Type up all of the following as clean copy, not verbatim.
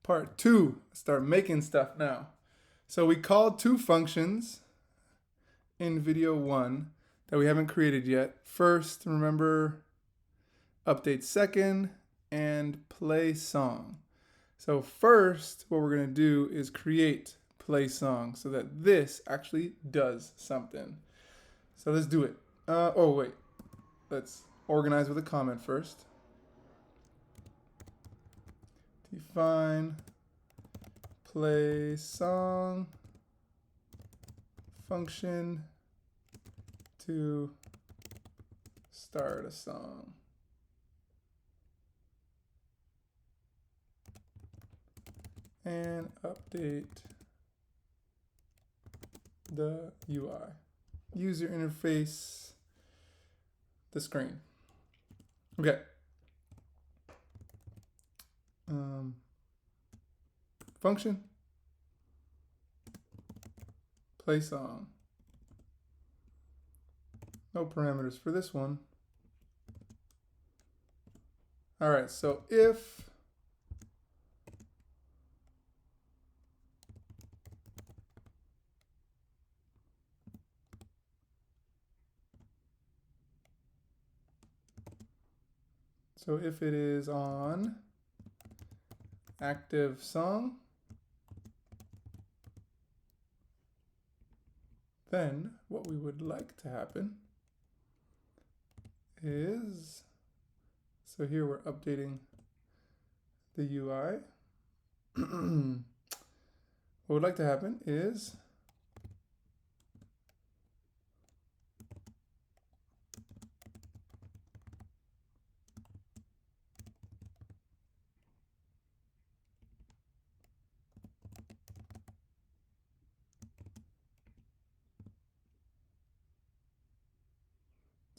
Part 2, start making stuff now. So we called 2 functions in video 1 that we haven't created yet. First, remember, update second and play song. So first, what we're going to do is create play song so that this actually does something. So let's do it. Oh, wait. Let's organize with a comment first. Define play song function to start a song. And update the UI. User interface, the screen. Okay. Function, play song. No parameters for this one. All right, so if it is on active song, then what we would like to happen is, so here we're updating the UI. What would like to happen is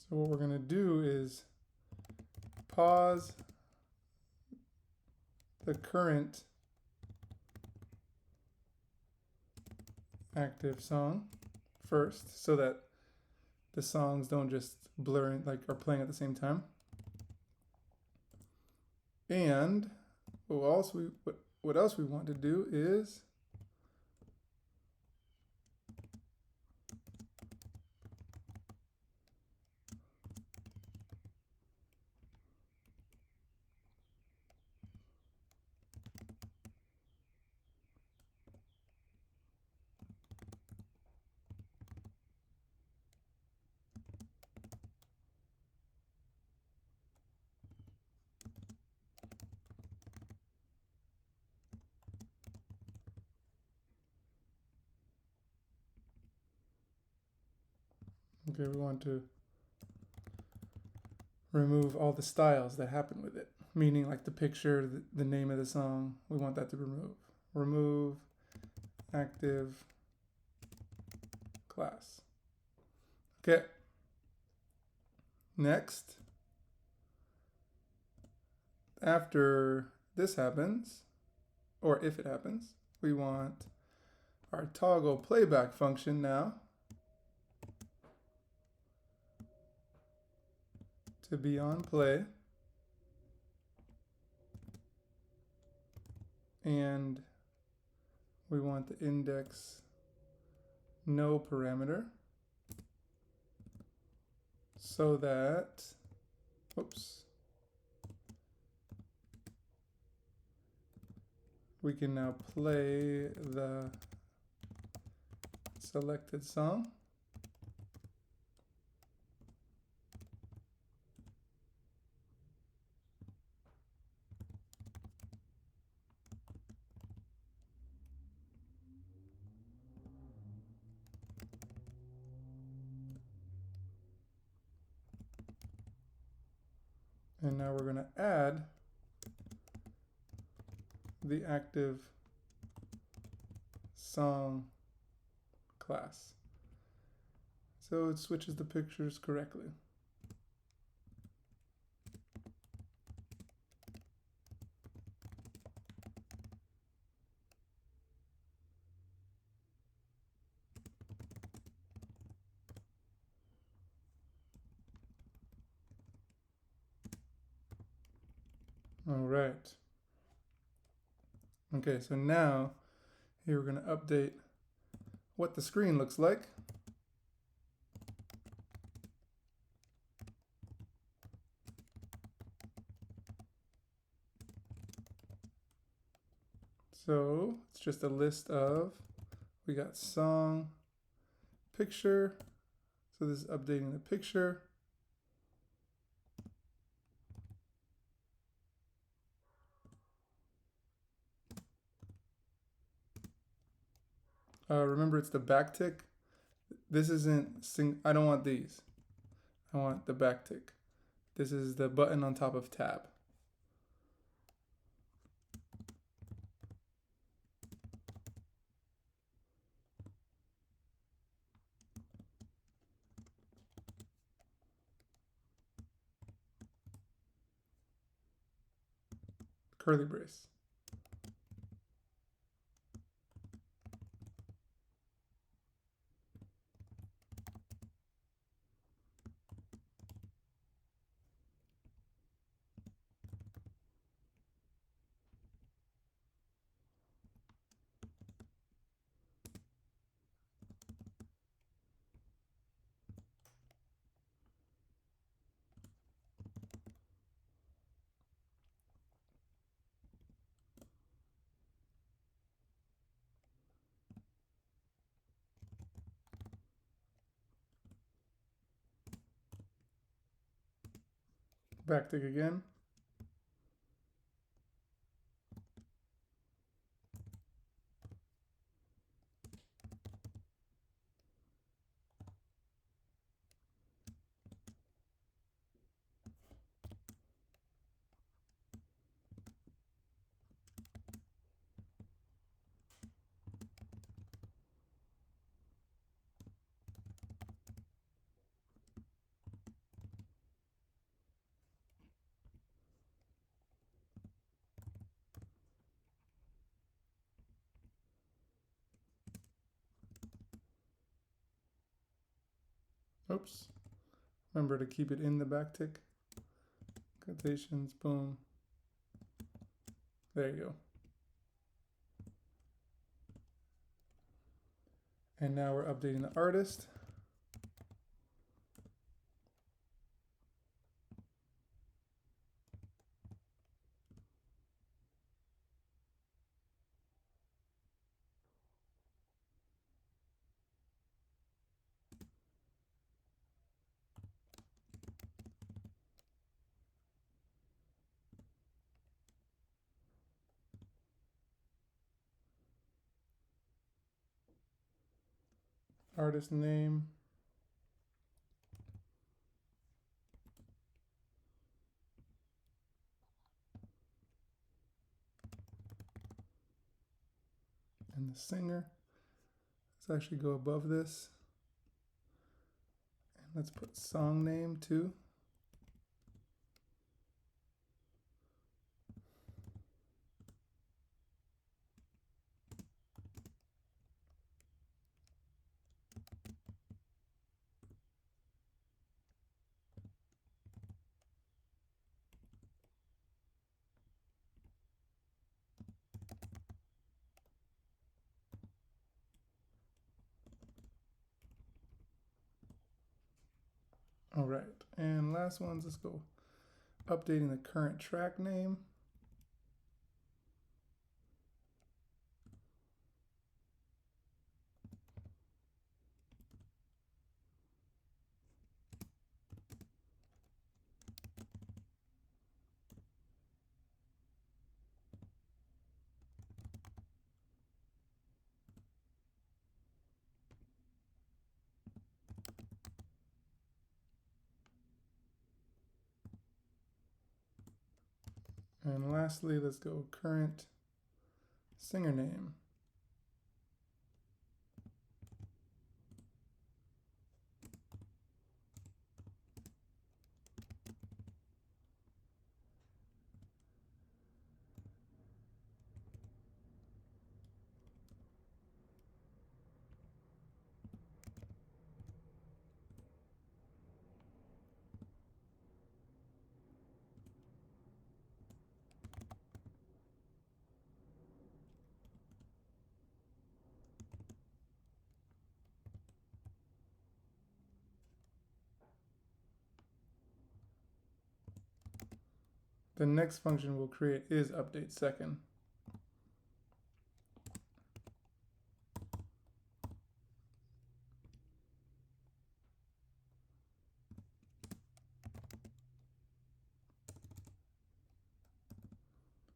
so what we're going to do is pause the current active song first so that the songs don't just blur in, like are playing at the same time. And what else we want to do is okay, we want to remove all the styles that happen with it, meaning like the picture, the name of the song, we want that to remove active class. Okay, next, after this happens, or if it happens, we want our toggle playback function now to be on play, and we want the index no parameter so that, whoops, we can now play the selected song. And now we're going to add the active song class. So it switches the pictures correctly. All right. Okay, so now here we're going to update what the screen looks like. So it's just a list of, we got song, picture. So this is updating the picture. Remember, it's the backtick. This isn't, I don't want these. I want the backtick. This is the button on top of tab. Curly brace. Backtick again. Oops. Remember to keep it in the backtick. Quotations, boom. There you go. And now we're updating the artist. Artist name. And the singer. Let's actually go above this. And let's put song name too. All right, and last ones, let's go updating the current track name. And lastly, let's go current singer name. the next function we'll create is update second.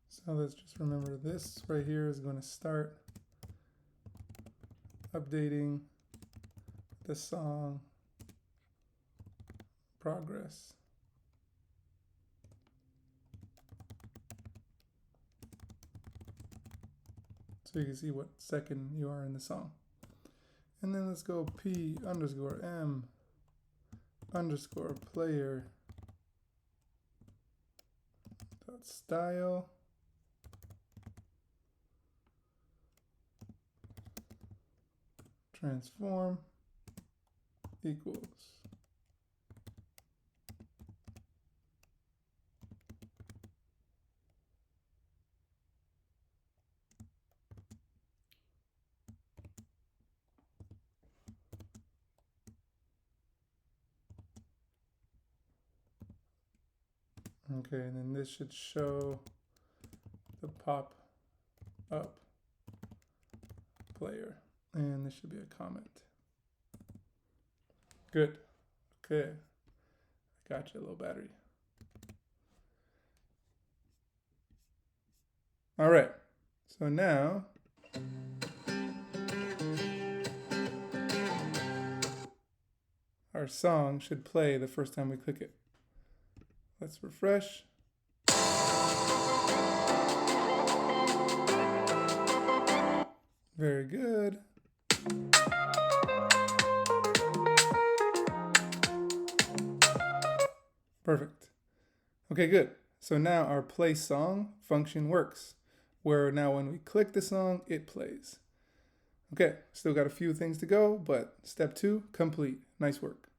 So let's just remember this right here is going to start updating the song progress. So you can see what second you are in the song. And then let's go p_m_player .style transform equals okay, and then this should show the pop up player, and this should be a comment. Good. Okay, I got you, a low battery. All right, so now our song should play the first time we click it. Let's refresh. Very good. Perfect. Okay, good. So now our play song function works, where now when we click the song, it plays. Okay, still got a few things to go, but step 2 complete. Nice work.